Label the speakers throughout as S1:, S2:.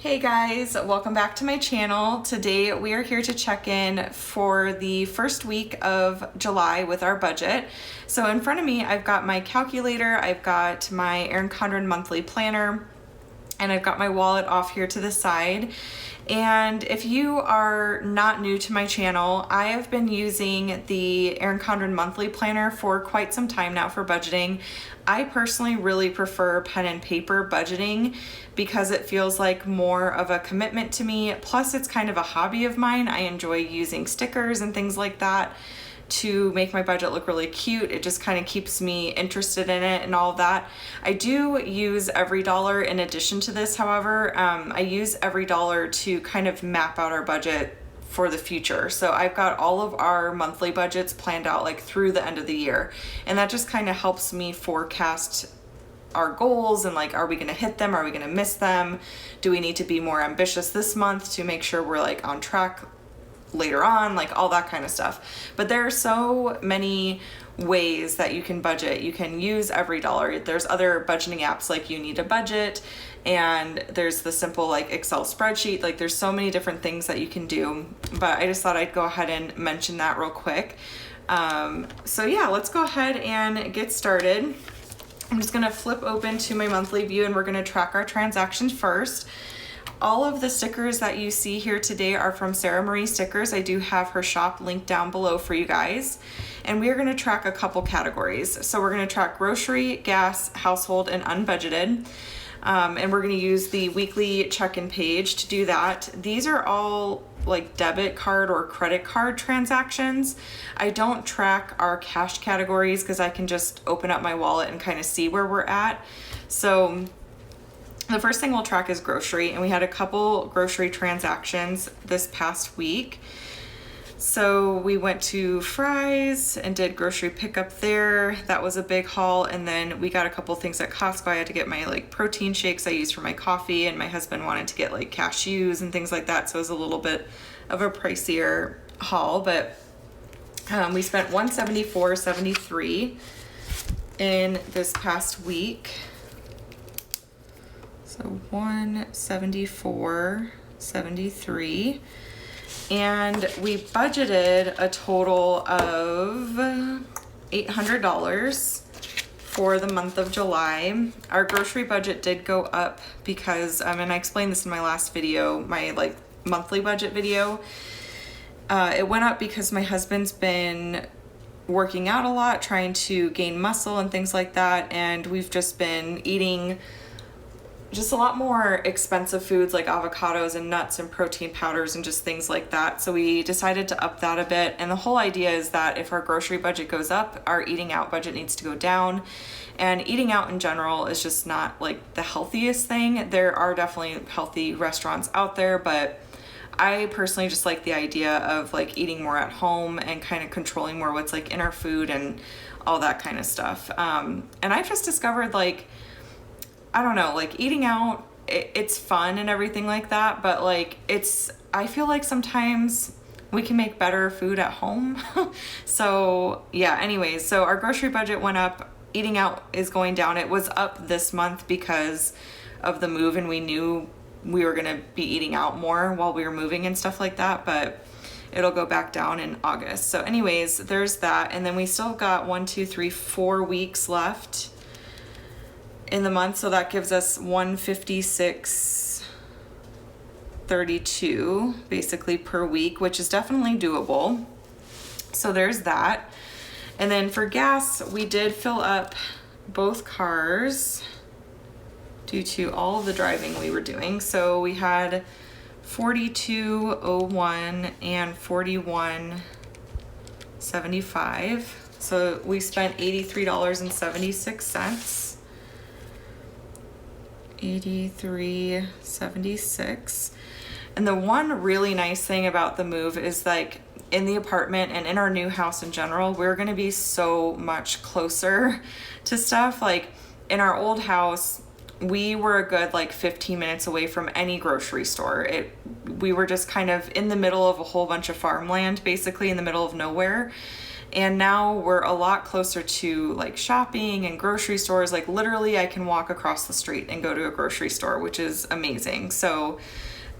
S1: Hey guys, welcome back to my channel. Today we are here to check in for the first week of July with our budget. So in front of me I've got my calculator, I've got my Erin Condren monthly planner, and I've got my wallet off here to the side. And if you are not new to my channel, I have been using the Erin Condren monthly planner for quite some time now for budgeting. I personally really prefer pen and paper budgeting because it feels like more of a commitment to me. Plus it's kind of a hobby of mine. I enjoy using stickers and things like that to make my budget look really cute. It just kind of keeps me interested in it and all of that. I do use EVERYDOLLAR in addition to this, however. I use EVERYDOLLAR to kind of map out our budget for the future. So I've got all of our monthly budgets planned out like through the end of the year. And that just kind of helps me forecast our goals and like, are we gonna hit them? Are we gonna miss them? Do we need to be more ambitious this month to make sure we're like on track later on, like all that kind of stuff. But there are so many ways that you can budget. You can use EVERYDOLLAR. There's other budgeting apps like You Need a Budget, and there's the simple like Excel spreadsheet. Like there's so many different things that you can do, but I just thought I'd go ahead and mention that real quick. So yeah, let's go ahead and get started. I'm just gonna flip open to my monthly view and we're gonna track our transactions first. All of the stickers that you see here today are from Sara Marie Stickers. I do have her shop linked down below for you guys. And we are gonna track a couple categories. So we're gonna track grocery, gas, household, and unbudgeted. And we're gonna use the weekly check-in page to do that. These are all like debit card or credit card transactions. I don't track our cash categories because I can just open up my wallet and kind of see where we're at. So the first thing we'll track is grocery, and we had a couple grocery transactions this past week. So we went to Fry's and did grocery pickup there. That was a big haul. And then we got a couple things at Costco. I had to get my like protein shakes I use for my coffee, and my husband wanted to get like cashews and things like that. So it was a little bit of a pricier haul, but we spent $174.73 in this past week. So $174.73, and we budgeted a total of $800 for the month of July. Our grocery budget did go up because, and I explained this in my last video, my like monthly budget video. It went up because my husband's been working out a lot, trying to gain muscle and things like that, and we've just been eating just a lot more expensive foods like avocados and nuts and protein powders and just things like that. So we decided to up that a bit. And the whole idea is that if our grocery budget goes up, our eating out budget needs to go down. And eating out in general is just not like the healthiest thing. There are definitely healthy restaurants out there, but I personally just like the idea of like eating more at home and kind of controlling more what's like in our food and all that kind of stuff. And I've just discovered like, I don't know, like eating out, it's fun and everything like that, but like I feel like sometimes we can make better food at home. So yeah, anyways, so our grocery budget went up, eating out is going down. It was up this month because of the move, and we knew we were gonna be eating out more while we were moving and stuff like that, but it'll go back down in August. So anyways, there's that. And then we still got 4 weeks left in the month, so that gives us $156.32 basically per week, which is definitely doable. So there's that. And then for gas, we did fill up both cars due to all of the driving we were doing. So we had 42.01 and 41.75. So we spent $83.76. 83.76. And the one really nice thing about the move is like in the apartment and in our new house in general, we're gonna be so much closer to stuff. Like in our old house, we were a good like 15 minutes away from any grocery store. We were just kind of in the middle of a whole bunch of farmland, basically in the middle of nowhere. And now we're a lot closer to like shopping and grocery stores. Like literally I can walk across the street and go to a grocery store, which is amazing. So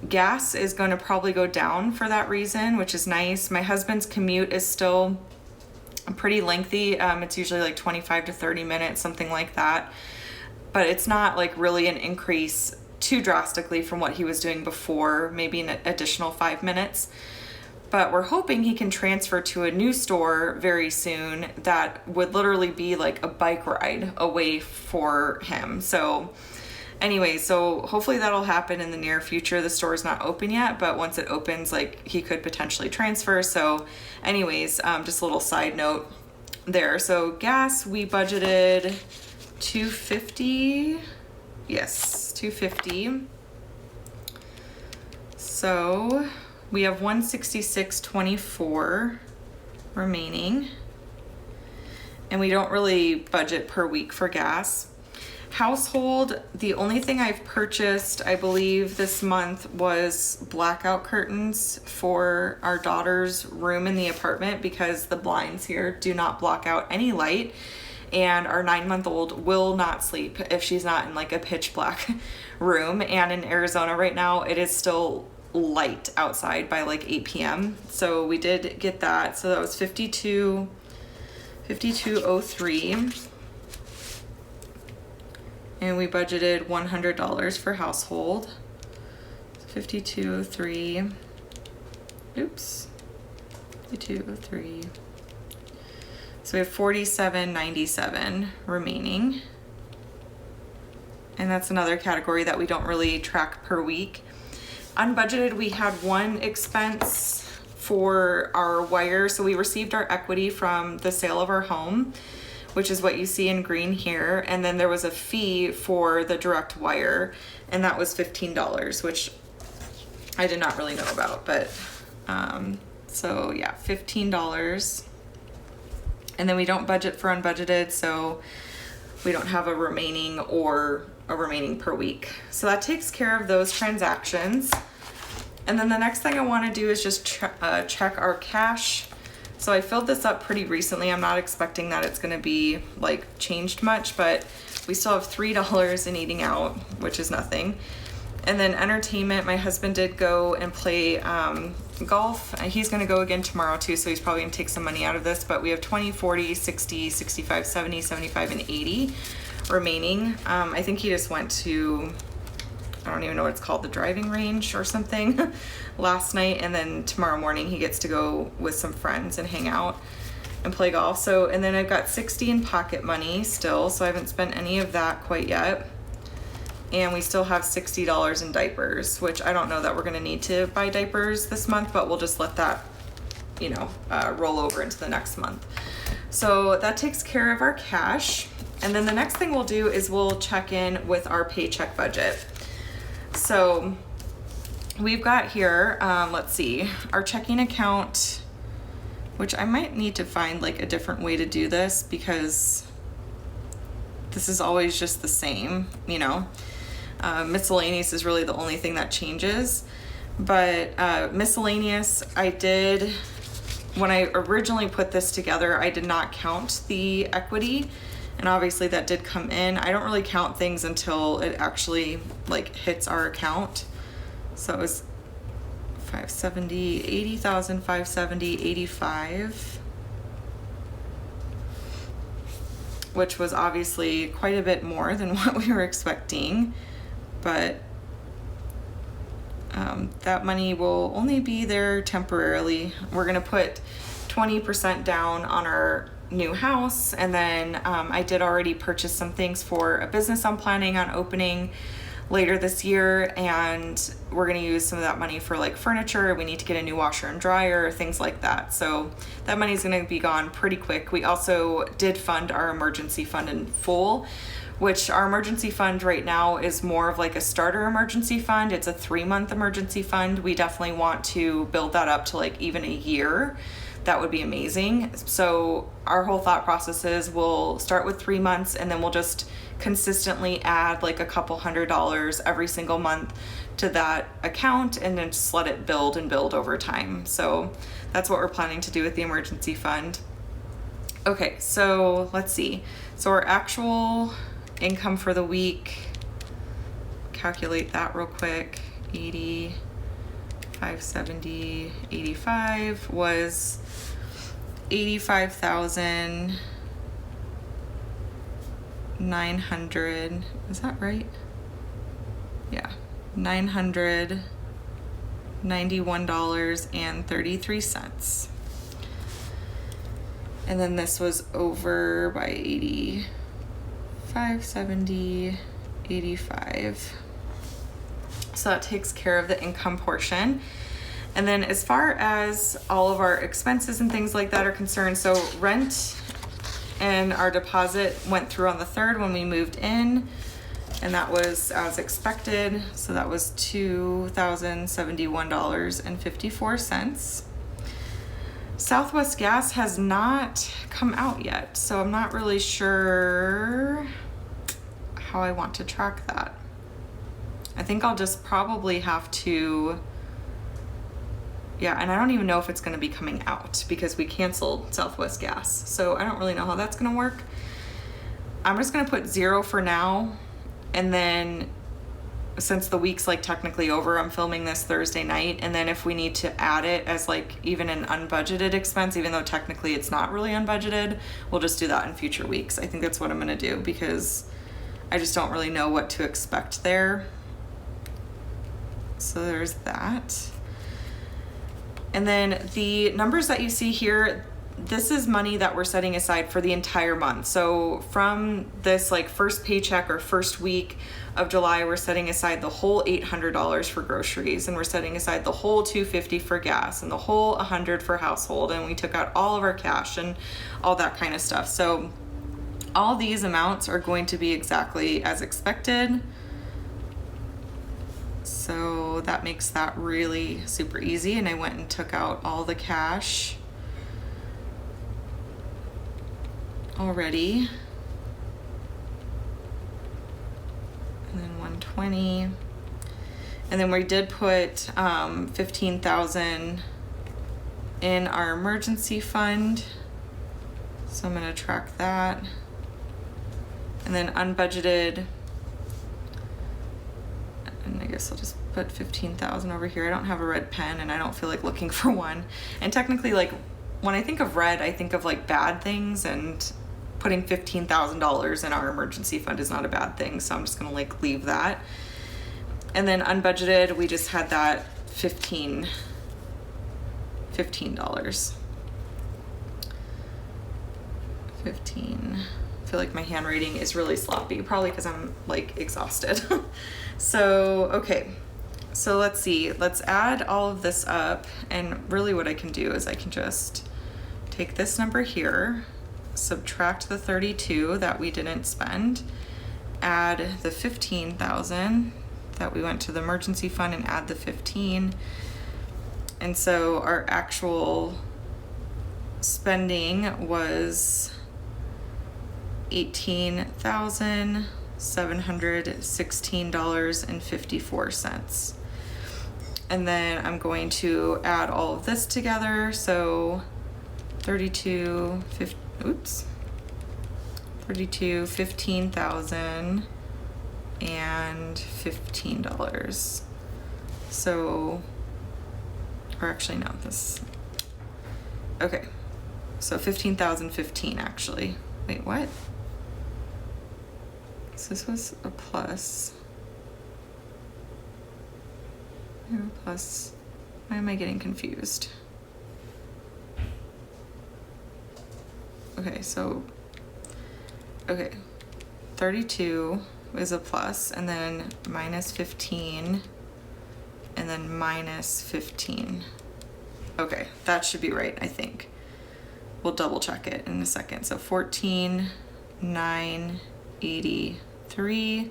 S1: gas is going to probably go down for that reason, which is nice. My husband's commute is still pretty lengthy. It's usually like 25 to 30 minutes, something like that. But it's not like really an increase too drastically from what he was doing before, maybe an additional 5 minutes. But we're hoping he can transfer to a new store very soon that would literally be like a bike ride away for him. So anyway, so hopefully that'll happen in the near future. The store is not open yet, but once it opens, like he could potentially transfer. So anyways, just a little side note there. So gas, we budgeted $2.50. Yes, $2.50. So we have $166.24 remaining, and we don't really budget per week for gas. Household, the only thing I've purchased, I believe this month, was blackout curtains for our daughter's room in the apartment because the blinds here do not block out any light, and our 9-month-old will not sleep if she's not in like a pitch black room. And in Arizona right now, it is still light outside by like 8 p.m. So we did get that. So that was $52.03. And we budgeted $100 for household. $52.03. Oops. $52.03. So we have $47.97 remaining. And that's another category that we don't really track per week. Unbudgeted, we had one expense for our wire. So we received our equity from the sale of our home, which is what you see in green here. And then there was a fee for the direct wire, and that was $15, which I did not really know about, but so yeah, $15. And then we don't budget for unbudgeted, so we don't have a remaining or a remaining per week. So that takes care of those transactions. And then the next thing I want to do is just check our cash. So I filled this up pretty recently. I'm not expecting that it's going to be like changed much, but we still have $3 in eating out, which is nothing. And then entertainment, my husband did go and play golf. He's going to go again tomorrow too, so he's probably going to take some money out of this, but we have 20, 40, 60, 65, 70, 75, and 80 remaining. I think he just went to, I don't even know what it's called, the driving range or something last night, and then tomorrow morning he gets to go with some friends and hang out and play golf. So, and then I've got 60 in pocket money still, so I haven't spent any of that quite yet. And we still have $60 in diapers, which I don't know that we're gonna need to buy diapers this month, but we'll just let that, you know, roll over into the next month. So that takes care of our cash. And then the next thing we'll do is we'll check in with our paycheck budget. So we've got here, let's see, our checking account, which I might need to find like a different way to do this because this is always just the same, you know. Miscellaneous is really the only thing that changes, but miscellaneous, I did, when I originally put this together, I did not count the equity, and obviously that did come in. I don't really count things until it actually like hits our account. So it was 570, 80,000, 570, 85, which was obviously quite a bit more than what we were expecting. But that money will only be there temporarily. We're gonna put 20% down on our new house, and then I did already purchase some things for a business I'm planning on opening later this year, and we're gonna use some of that money for like furniture. We need to get a new washer and dryer, things like that. So that money's gonna be gone pretty quick. We also did fund our emergency fund in full, which our emergency fund right now is more of like a starter emergency fund. It's a 3-month emergency fund. We definitely want to build that up to like even a year. That would be amazing. So our whole thought process is we'll start with 3 months, and then we'll just consistently add like a couple $100 every single month to that account, and then just let it build and build over time. So that's what we're planning to do with the emergency fund. Okay, so let's see. So our actual income for the week, calculate that real quick. 80, 570, 85 was 85,900. Is that right? Yeah, $991.33. And then this was over by 80, 570, 85. So that takes care of the income portion. And then as far as all of our expenses and things like that are concerned, so rent and our deposit went through on the 3rd when we moved in, and that was as expected. So that was $2,071.54. Southwest Gas has not come out yet, so I'm not really sure how I want to track that. I think I'll just probably have to, yeah, and I don't even know if it's going to be coming out because we canceled Southwest Gas, so I don't really know how that's going to work. I'm just going to put 0 for now, and then since the week's like technically over, I'm filming this Thursday night, and then if we need to add it as like even an unbudgeted expense, even though technically it's not really unbudgeted, we'll just do that in future weeks. I think that's what I'm going to do because I just don't really know what to expect there. So there's that. And then the numbers that you see here, this is money that we're setting aside for the entire month. So from this like first paycheck or first week of July, we're setting aside the whole $800 for groceries, and we're setting aside the whole $250 for gas, and the whole $100 for household, and we took out all of our cash and all that kind of stuff. So all these amounts are going to be exactly as expected. So that makes that really super easy. And I went and took out all the cash already. And then 120. And then we did put 15,000 in our emergency fund. So I'm gonna track that. And then unbudgeted, and I guess I'll just put 15,000 over here. I don't have a red pen and I don't feel like looking for one. And technically, like when I think of red, I think of like bad things, and putting $15,000 in our emergency fund is not a bad thing. So I'm just gonna like leave that. And then unbudgeted, we just had that $15. $15. I feel like my handwriting is really sloppy, probably because I'm like exhausted. So, okay, so let's see, let's add all of this up, and really what I can do is I can just take this number here, subtract the 32 that we didn't spend, add the 15,000 that we went to the emergency fund, and add the 15. And so our actual spending was $18,716.54. And then I'm going to add all of this together. So 32, 15,000 and $15. So, or actually no, this, okay. So 15,015 actually. Wait, what? So this was a plus. Plus, why am I getting confused? Okay, so, okay, 32 is a plus, and then minus 15, and then minus 15. Okay, that should be right, I think. We'll double check it in a second. So 14,983.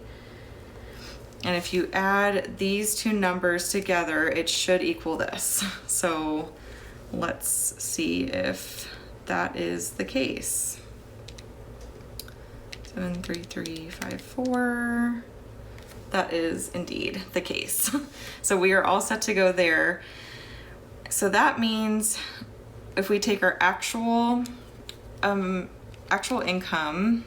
S1: And if you add these two numbers together, it should equal this. So let's see if that is the case. 73354. That is indeed the case. So we are all set to go there. So that means if we take our actual actual income,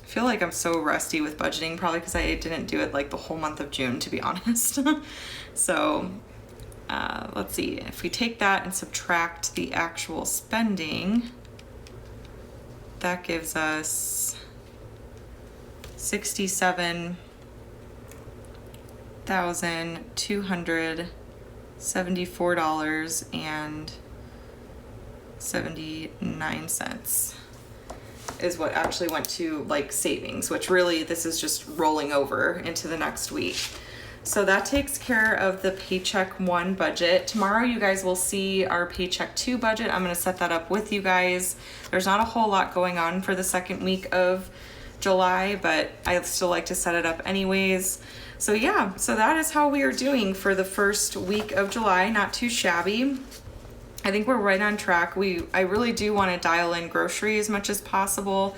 S1: I feel like I'm so rusty with budgeting, probably because I didn't do it like the whole month of June, to be honest. So let's see, if we take that and subtract the actual spending, that gives us $67,274.79 is what actually went to like savings, which really this is just rolling over into the next week. So that takes care of the Paycheck 1 budget. Tomorrow you guys will see our Paycheck 2 budget. I'm gonna set that up with you guys. There's not a whole lot going on for the second week of July, but I still like to set it up anyways. So yeah, so that is how we are doing for the first week of July. Not too shabby. I think we're right on track. I really do want to dial in grocery as much as possible.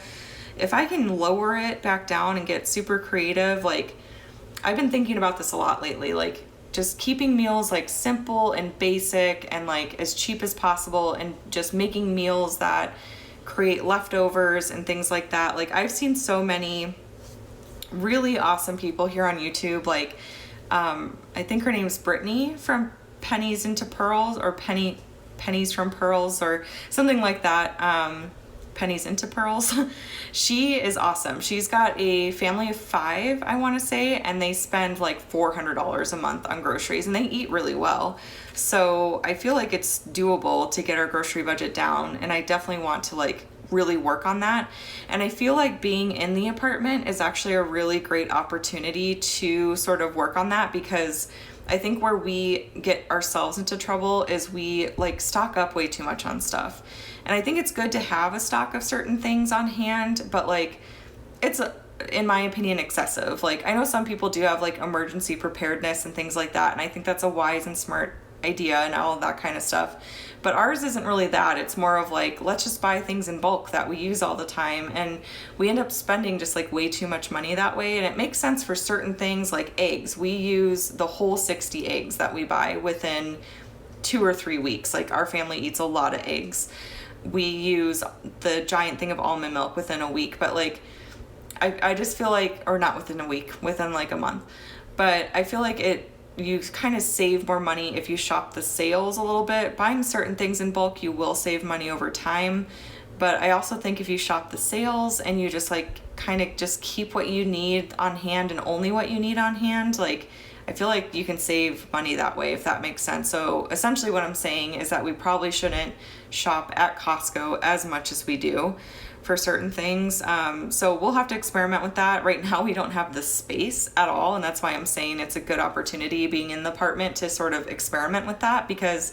S1: If I can lower it back down and get super creative, like I've been thinking about this a lot lately, like just keeping meals like simple and basic and like as cheap as possible, and just making meals that create leftovers and things like that. Like I've seen so many really awesome people here on YouTube, like I think her name's Brittany from Pennies into Pearls, or Pennies from Pearls, or something like that. Pennies into Pearls. She is awesome. She's got a family of 5, I want to say, and they spend like $400 a month on groceries, and they eat really well. So I feel like it's doable to get our grocery budget down, and I definitely want to like really work on that. And I feel like being in the apartment is actually a really great opportunity to sort of work on that, because I think where we get ourselves into trouble is we like stock up way too much on stuff. And I think it's good to have a stock of certain things on hand, but like it's, in my opinion, excessive. Like I know some people do have like emergency preparedness and things like that, and I think that's a wise and smart idea and all of that kind of stuff. But ours isn't really that. It's more of like, let's just buy things in bulk that we use all the time, and we end up spending just like way too much money that way. And it makes sense for certain things like eggs. We use the whole 60 eggs that we buy within 2 or 3 weeks. Like our family eats a lot of eggs. We use the giant thing of almond milk within a week, but like I just feel like, or not within a week, within like a month. But I feel like you kind of save more money if you shop the sales a little bit. Buying certain things in bulk, you will save money over time. But I also think if you shop the sales and you just like kind of just keep what you need on hand and only what you need on hand, like I feel like you can save money that way, if that makes sense. So essentially what I'm saying is that we probably shouldn't shop at Costco as much as we do for certain things. So we'll have to experiment with that. Right now we don't have the space at all, and that's why I'm saying it's a good opportunity being in the apartment to sort of experiment with that, because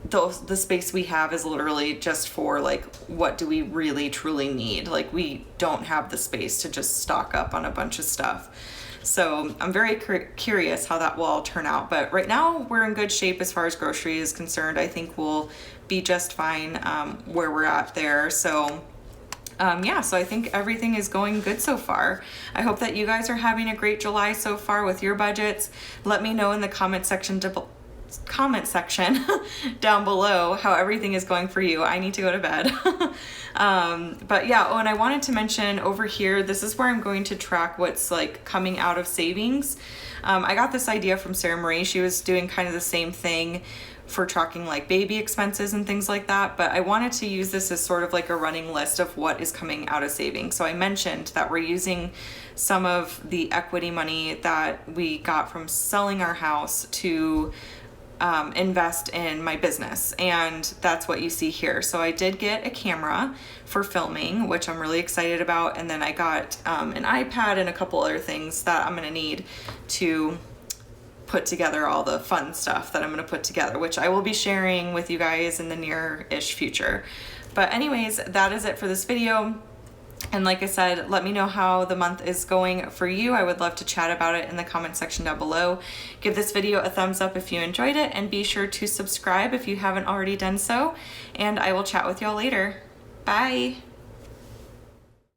S1: the space we have is literally just for like, what do we really truly need? Like we don't have the space to just stock up on a bunch of stuff. So I'm very curious how that will all turn out. But right now we're in good shape as far as grocery is concerned. I think we'll be just fine where we're at there. So yeah, so I think everything is going good so far. I hope that you guys are having a great July so far with your budgets. Let me know in the comment section down below how everything is going for you. I need to go to bed. But yeah, oh, and I wanted to mention over here, this is where I'm going to track what's like coming out of savings. I got this idea from Sarah Marie. She was doing kind of the same thing for tracking like baby expenses and things like that, but I wanted to use this as sort of like a running list of what is coming out of savings. So I mentioned that we're using some of the equity money that we got from selling our house to invest in my business, and that's what you see here. So I did get a camera for filming, which I'm really excited about, and then I got an iPad and a couple other things that I'm gonna need to put together all the fun stuff that I'm gonna put together, which I will be sharing with you guys in the near-ish future. But anyways, that is it for this video. And like I said, let me know how the month is going for you. I would love to chat about it in the comment section down below. Give this video a thumbs up if you enjoyed it, and be sure to subscribe if you haven't already done so. And I will chat with y'all later. Bye.